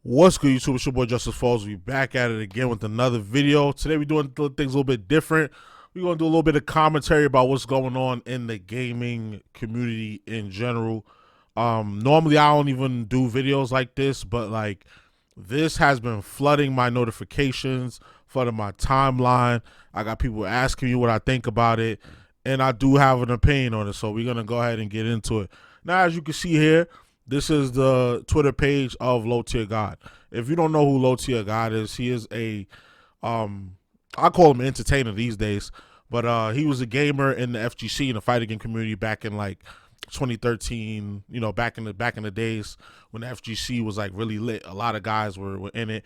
What's good, YouTube? It's your boy JusticeXFalls. We back at it again with another video. Today we're doing things a little bit different. We're going to do a little bit of commentary about what's going on in the gaming community in general. Normally I don't even do videos like this, but like this has been flooding my notifications, flooding my timeline. I got people asking me what I think about it, and I do have an opinion on it, so we're going to go ahead and get into it. Now, as you can see here, this is the Twitter page of Low Tier God. If you don't know who Low Tier God is, he is a, I call him an entertainer these days, but he was a gamer in the FGC, in the fighting game community, back in like 2013. You know, back in the days when the FGC was like really lit. A lot of guys were in it.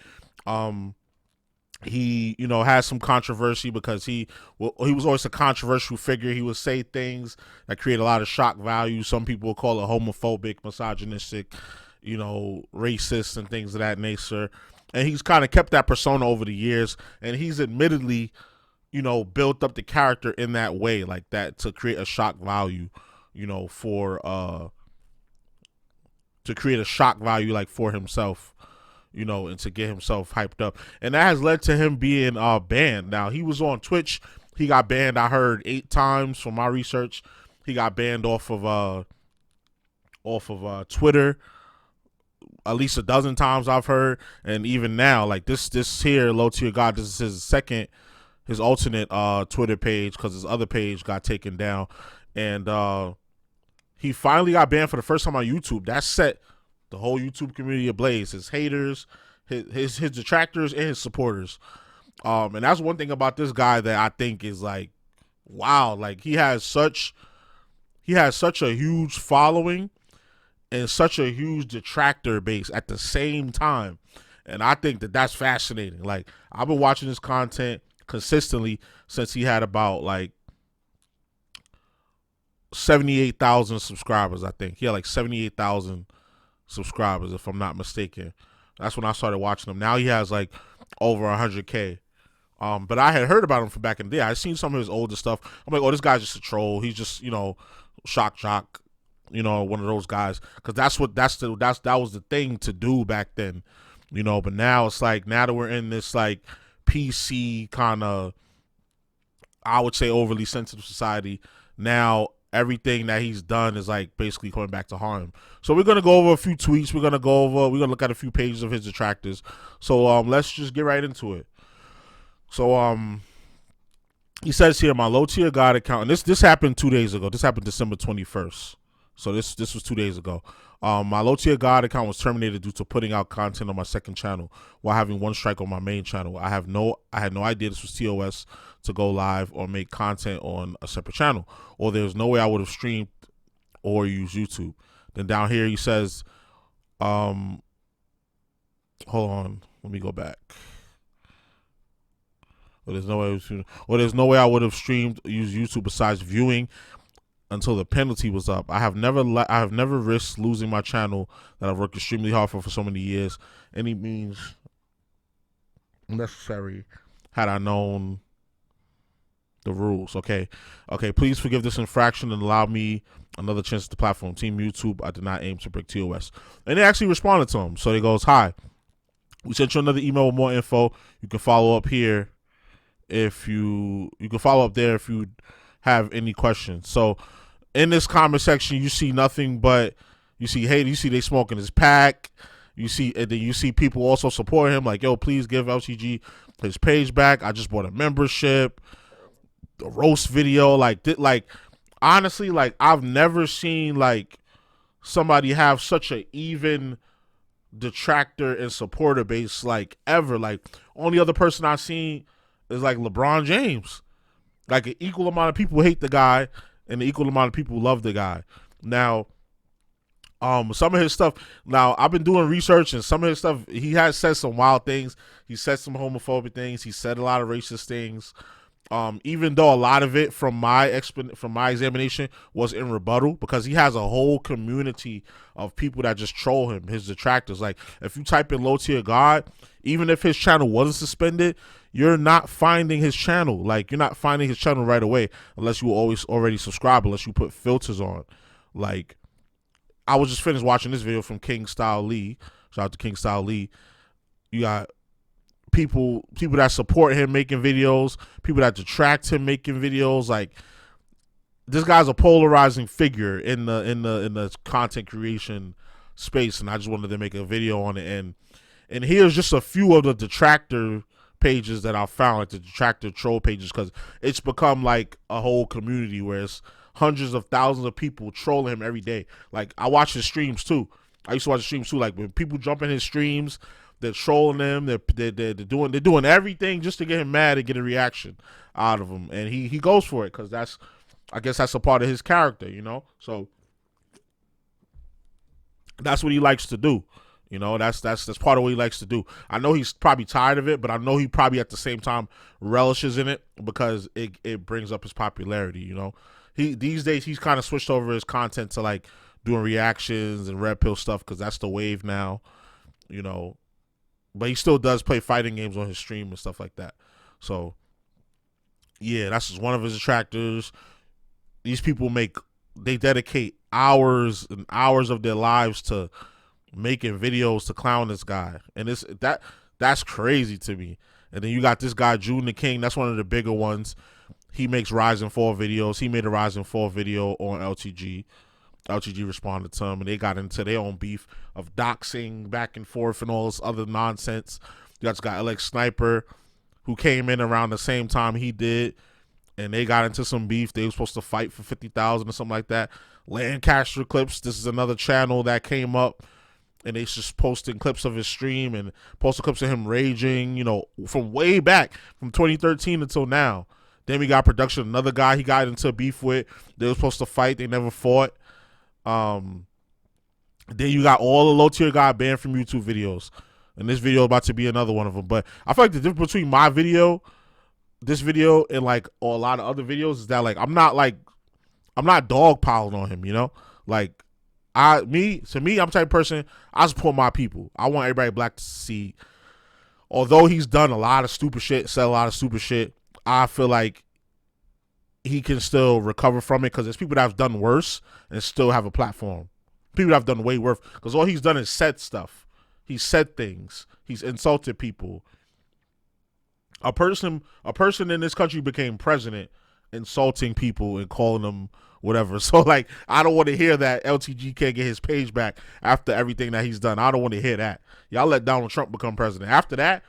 He, you know, has some controversy because he was always a controversial figure. He would say things that create a lot of shock value. Some people will call it homophobic, misogynistic, you know, racist and things of that nature. And he's kind of kept that persona over the years, and he's admittedly, you know, built up the character in that way, like that, to create a shock value, you know, for to create a shock value like for himself, you know, and to get himself hyped up. And that has led to him being banned. Now, he was on Twitch. He got banned, I heard, 8 times from my research. He got banned off of Twitter at least a dozen times, I've heard. And even now, like this here, Low Tier God, this is his alternate Twitter page, because his other page got taken down. And he finally got banned for the first time on YouTube. That set the whole YouTube community ablaze. His haters, his detractors, and his supporters. And that's one thing about this guy that I think is like, wow, like he has such a huge following and such a huge detractor base at the same time. And I think that that's fascinating. Like, I've been watching his content consistently since he had about like 78,000 subscribers. I think he had like 78,000 subscribers, if I'm not mistaken. That's when I started watching him. Now he has like over 100K. But I had heard about him from back in the day. I seen some of his older stuff. I'm like, oh, this guy's just a troll. He's just, you know, shock, you know, one of those guys. Because that was the thing to do back then, you know. But now it's like, now that we're in this like PC kind of, I would say, overly sensitive society, now everything that he's done is like basically coming back to harm him. So we're gonna go over a few tweets. We're gonna look at a few pages of his detractors. So let's just get right into it. So he says here, my Low Tier God account, and this happened 2 days ago. This happened December 21st. So this was 2 days ago. My Low Tier God account was terminated due to putting out content on my second channel while having one strike on my main channel. I had no idea this was TOS to go live or make content on a separate channel, or there's no way I would have streamed or used YouTube. Then down here he says, hold on, let me go back. There's no way I would have streamed or used YouTube besides viewing until the penalty was up. I have never risked losing my channel that I've worked extremely hard for so many years. Any means necessary had I known the rules. Okay, please forgive this infraction and allow me another chance at the platform. Team YouTube, I did not aim to break TOS. And they actually responded to him. So he goes, hi, we sent you another email with more info. You can follow up here if you can follow up there if you have any questions. So in this comment section, you see nothing but, you see hate, you see they smoking his pack, you see, and then you see people also support him, like, yo, please give LTG his page back. I just bought a membership. The roast video, like honestly, like I've never seen like somebody have such an even detractor and supporter base like ever. Like, only other person I've seen is like LeBron James. Like, an equal amount of people hate the guy and an equal amount of people love the guy. Now, some of his stuff, now I've been doing research, and some of his stuff, he has said some wild things. He said some homophobic things. He said a lot of racist things. Even though a lot of it from my examination was in rebuttal, because he has a whole community of people that just troll him, his detractors. Like, if you type in Low Tier God, even if his channel wasn't suspended, you're not finding his channel. Like, you're not finding his channel right away unless you already subscribe, unless you put filters on. Like, I was just finished watching this video from King Style Lee. Shout out to King Style Lee. You got people that support him making videos, people that detract him making videos. Like, this guy's a polarizing figure in the content creation space, and I just wanted to make a video on it. And here's just a few of the detractor pages that I found, like the detractor troll pages, because it's become like a whole community where it's hundreds of thousands of people trolling him every day. Like, I watch his streams too. I used to watch his streams too. Like, when people jump in his streams, they're trolling him. They're doing everything just to get him mad and get a reaction out of him, and he goes for it because I guess that's a part of his character, you know. So that's what he likes to do. You know, that's part of what he likes to do. I know he's probably tired of it, but I know he probably at the same time relishes in it because it brings up his popularity, you know. These days he's kind of switched over his content to like doing reactions and red pill stuff because that's the wave now, you know. But he still does play fighting games on his stream and stuff like that. So yeah, that's just one of his detractors. These people they dedicate hours and hours of their lives to making videos to clown this guy, and that's crazy to me. And then you got this guy June the King. That's one of the bigger ones. He makes Ryzen 4 videos. He made a Ryzen 4 video on LTG. LTG responded to him, and they got into their own beef of doxing back and forth and all this other nonsense. You got this guy LX Sniper, who came in around the same time he did, and they got into some beef. They were supposed to fight for 50,000 or something like that. Lancaster Clips, this is another channel that came up, and they just posting clips of his stream and posting clips of him raging, you know, from way back, from 2013 until now. Then we got Production, another guy he got into beef with. They were supposed to fight. They never fought. Then you got all the low-tier guy banned from YouTube videos. And this video about to be another one of them. But I feel like the difference between my video, this video, and like a lot of other videos is that like I'm not dogpiling on him, you know? Like, I'm the type of person, I support my people. I want everybody black to see. Although he's done a lot of stupid shit, said a lot of stupid shit, I feel like he can still recover from it because there's people that have done worse and still have a platform. People that have done way worse, because all he's done is said stuff. He said things. He's insulted people. A person in this country became president insulting people and calling them whatever. So like, I don't want to hear that LTG can't get his page back after everything that he's done. I don't want to hear that. Y'all let Donald Trump become president. After that,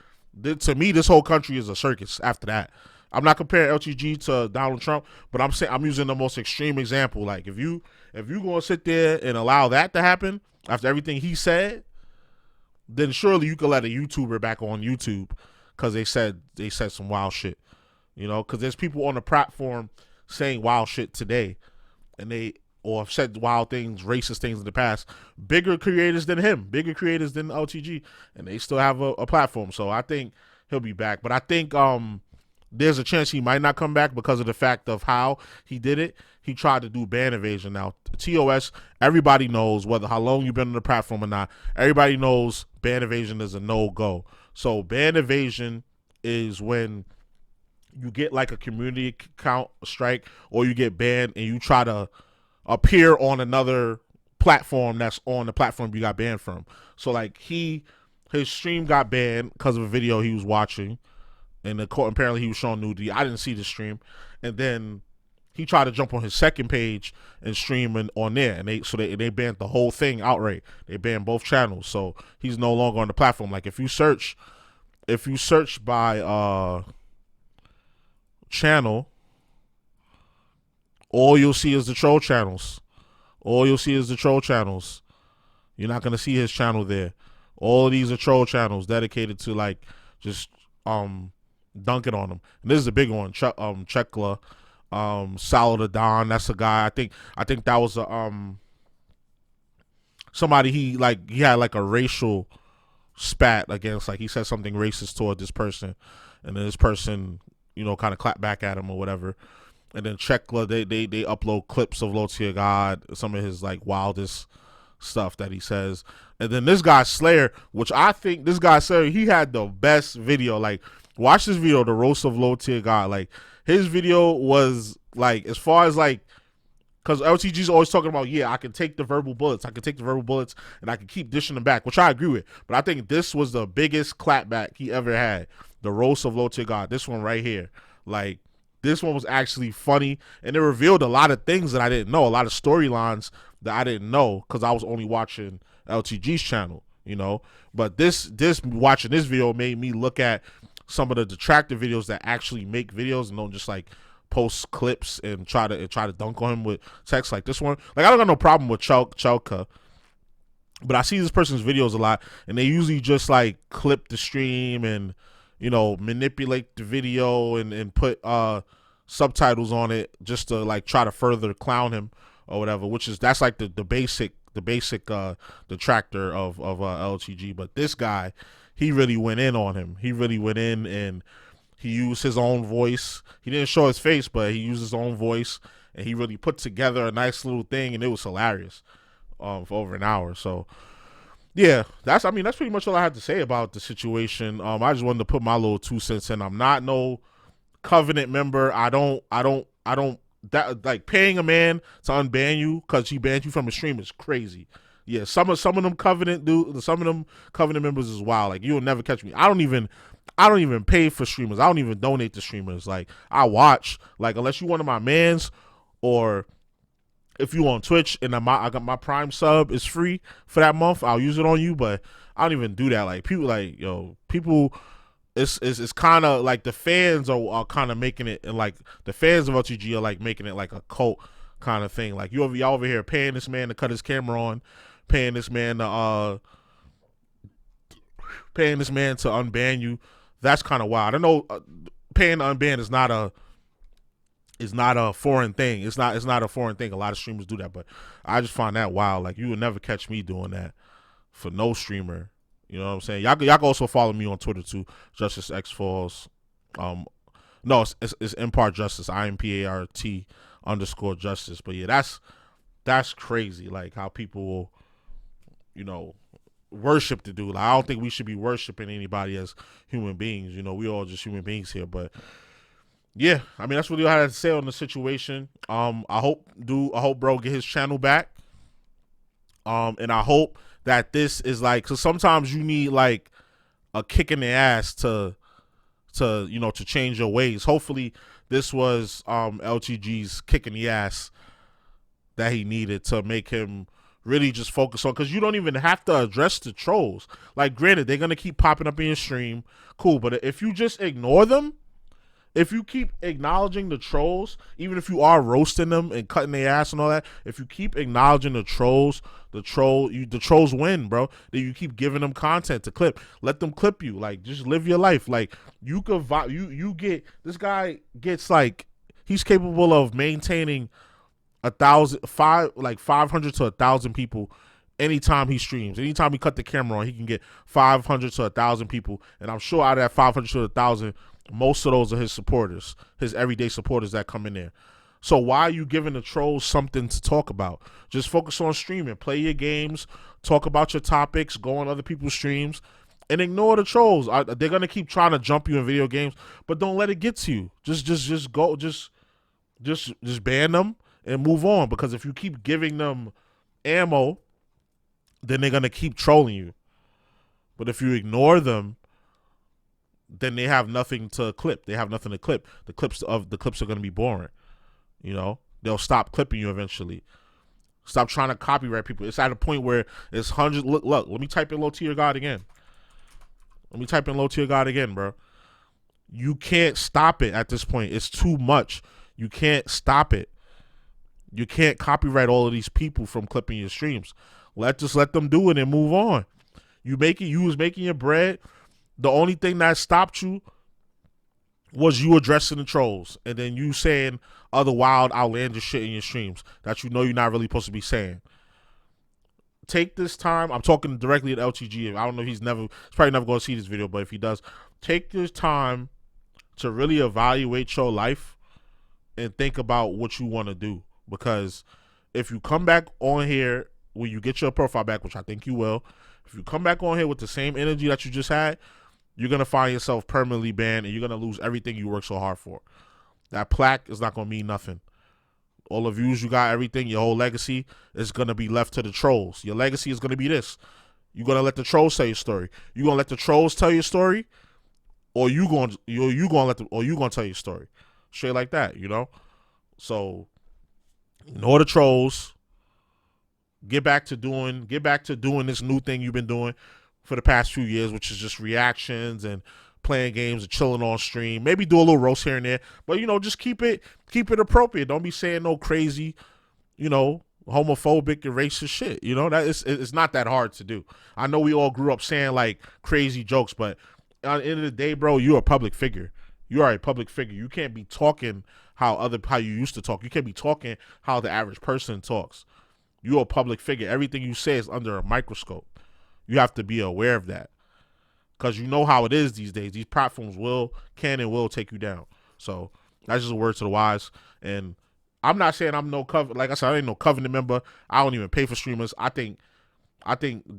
to me, this whole country is a circus after that. I'm not comparing LTG to Donald Trump, but I'm saying I'm using the most extreme example. Like, if you gonna sit there and allow that to happen after everything he said, then surely you could let a YouTuber back on YouTube because they said some wild shit, you know. Because there's people on the platform saying wild shit today, and or have said wild things, racist things in the past. Bigger creators than him, bigger creators than LTG, and they still have a platform. So I think he'll be back, but I think there's a chance he might not come back because of the fact of how he did it. He tried to do ban evasion. Now, TOS, everybody knows, whether how long you've been on the platform or not, everybody knows ban evasion is a no-go. So ban evasion is when you get like a community account strike, or you get banned and you try to appear on another platform that's on the platform you got banned from. So like his stream got banned because of a video he was watching, and apparently he was showing nudity. I didn't see the stream, and then he tried to jump on his second page and stream on there, and they banned the whole thing outright. They banned both channels, so he's no longer on the platform. Like if you search by channel, all you'll see is the troll channels. All you'll see is the troll channels. You're not gonna see his channel there. All of these are troll channels dedicated to like just dunking on him. And this is a big one. Chekla, Saladon. That's a guy. I think that was somebody he had like a racial spat against. Like he said something racist toward this person, and then this person, you know, kind of clapped back at him or whatever. And then Chekla, they upload clips of Lotia God, some of his like wildest stuff that he says. And then this guy Slayer, which I think this guy Slayer, he had the best video. Like, watch this video, the roast of Low Tier God. Like, his video was like, as far as like Because LTG's always talking about, yeah, I can take the verbal bullets. I can take the verbal bullets and I can keep dishing them back, which I agree with. But I think this was the biggest clapback he ever had. The roast of low tier God. This one right here. Like, this one was actually funny. And it revealed a lot of things that I didn't know. A lot of storylines that I didn't know because I was only watching LTG's channel, you know. But this watching this video made me look at some of the detractor videos that actually make videos and don't just like post clips and try to dunk on him with text like this one. Like, I don't got no problem with Chelka, but I see this person's videos a lot, and they usually just like clip the stream and, you know, manipulate the video and put subtitles on it just to like try to further clown him or whatever. That's like the basic detractor of LTG. But this guy, he really went in on him. He really went in and he used his own voice. He didn't show his face, but he used his own voice, and he really put together a nice little thing, and it was hilarious for over an hour. So, yeah, that's pretty much all I had to say about the situation. I just wanted to put my little 2 cents in. I'm not no Covenant member. I don't that, like, paying a man to unban you because he banned you from a stream is crazy. Yeah, some of them Covenant members is wild. Like, you'll never catch me. I don't even pay for streamers. I don't even donate to streamers. Like, I watch, like, unless you one of my mans, or if you on Twitch and I got my Prime sub is free for that month, I'll use it on you. But I don't even do that. Like, people, like, people, it's kind of like the fans are kind of making it, and like the fans of LTG are like making it like a cult kind of thing. Like, y'all over here paying this man to cut his camera on, paying this man to unban you. That's kind of wild. I know paying to unban is not a foreign thing. It's not a foreign thing. A lot of streamers do that, but I just find that wild. Like, you would never catch me doing that for no streamer. You know what I'm saying? Y'all can also follow me on Twitter too, JusticeXFalls. No, it's Impart Justice, IMPART_justice. But yeah, that's crazy. Like, how people will, you know, worship the dude. Like, I don't think we should be worshiping anybody as human beings. You know, we all just human beings here. But yeah, I mean, that's really all I had to say on the situation. I hope bro get his channel back. And I hope that this is like, because sometimes you need like a kick in the ass to change your ways. Hopefully this was LTG's kick in the ass that he needed to make him really just focus on, because you don't even have to address the trolls. Like, granted, they're going to keep popping up in your stream. Cool. But if you just ignore them, if you keep acknowledging the trolls, even if you are roasting them and cutting their ass and all that, if you keep acknowledging the trolls, the trolls win, bro. Then you keep giving them content to clip. Let them clip you. Like, just live your life. Like, you could this guy gets, like, he's capable of maintaining 500 to 1,000 people anytime he streams. Anytime he cut the camera on, he can get 500 to 1,000 people, and I'm sure out of that 500 to 1,000, most of those are his supporters, his everyday supporters that come in there. So why are you giving the trolls something to talk about? Just focus on streaming, play your games, talk about your topics, go on other people's streams, and ignore the trolls. They're gonna keep trying to jump you in video games, but don't let it get to you. Just ban them and move on, because if you keep giving them ammo, then they're gonna keep trolling you. But if you ignore them, then they have nothing to clip. They have nothing to clip. The clips are going to be boring. You know, they'll stop clipping you eventually. Stop trying to copyright people. It's at a point where it's hundreds. Look, let me type in low tier God again. Bro. You can't stop it at this point. It's too much. You can't stop it. You can't copyright all of these people from clipping your streams. Let them do it and move on. You was making your bread. The only thing that stopped you was you addressing the trolls, and then you saying other wild, outlandish shit in your streams that you know you're not really supposed to be saying. Take this time. I'm talking directly at LTG. I don't know. He's probably never going to see this video, but if he does, take this time to really evaluate your life and think about what you want to do. Because if you come back on here when you get your profile back, which I think you will, if you come back on here with the same energy that you just had, you're going to find yourself permanently banned, and you're going to lose everything you worked so hard for. That plaque is not going to mean nothing. all the views you got, everything, your whole legacy is gonna be left to the trolls. Your legacy is gonna be this. You're gonna let the trolls tell your story. You gonna let the trolls tell your story, or you gonna tell your story, straight like that, you know. So, ignore the trolls. Get back to doing this new thing you've been doing for the past few years, which is just reactions and playing games and chilling on stream. Maybe do a little roast here and there, but you know, just keep it appropriate. Don't be saying no crazy, you know, homophobic and racist shit. You know, that it's not that hard to do. I know we all grew up saying like crazy jokes, but at the end of the day, bro, you're a public figure. You are a public figure. You can't be talking how you used to talk. You can't be talking how the average person talks. You're a public figure. Everything you say is under a microscope. You have to be aware of that, because you know how it is these days. These platforms can and will take you down. So that's just a word to the wise. And I'm not saying I'm like I said, I ain't no Covenant member. I don't even pay for streamers. I think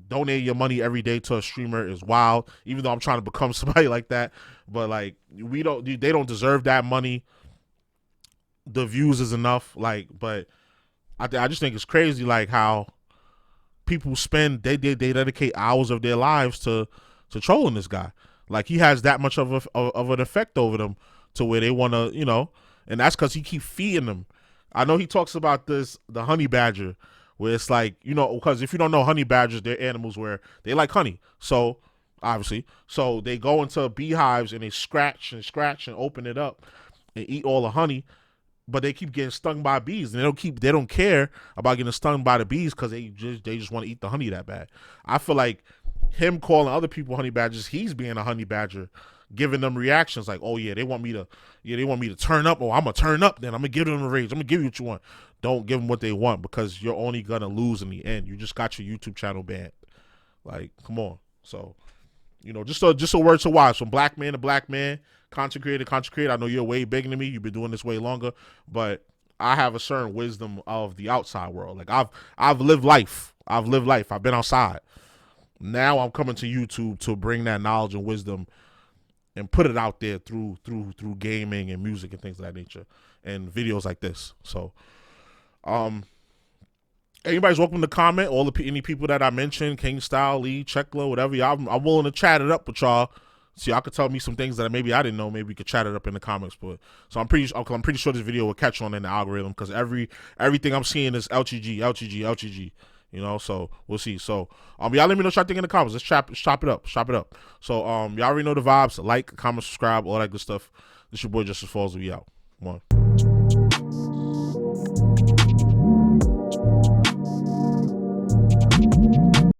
donating your money every day to a streamer is wild, even though I'm trying to become somebody like that. But like, they don't deserve that money. The views is enough. Like, but I just think it's crazy, like how people they dedicate hours of their lives to trolling this guy. Like, he has that much of an effect over them to where they want to, you know, and that's because he keep feeding them. I know he talks about the honey badger, where it's like, you know, because if you don't know, honey badgers, they're animals where they like honey. So obviously, so they go into beehives and they scratch and open it up and eat all the honey. But they keep getting stung by bees, and they don't care about getting stung by the bees because they just want to eat the honey that bad. I feel like him calling other people honey badgers, he's being a honey badger, giving them reactions like, oh yeah, they want me to turn up. Oh, I'm gonna turn up. Then I'm gonna give them a rage. I'm gonna give you what you want. Don't give them what they want, because you're only gonna lose in the end. You just got your YouTube channel banned. Like, come on. So, you know, just a word to wise from black man to black man. Content creator. I know you're way bigger than me. You've been doing this way longer, but I have a certain wisdom of the outside world. Like, I've lived life. I've been outside. Now I'm coming to YouTube to bring that knowledge and wisdom and put it out there through gaming and music and things of that nature and videos like this. So, anybody's welcome to comment. Any people that I mentioned, King Style, Lee, Checkler, whatever, y'all, I'm willing to chat it up with y'all. So y'all could tell me some things that maybe I didn't know. Maybe we could chat it up in the comments. But so I'm pretty sure this video will catch on in the algorithm, because everything I'm seeing is LGG. You know, so we'll see. So y'all let me know what y'all think in the comments. Let's chop it up. So y'all already know the vibes. Like, comment, subscribe, all that good stuff. This your boy JusticeXFalls. We out. Come on.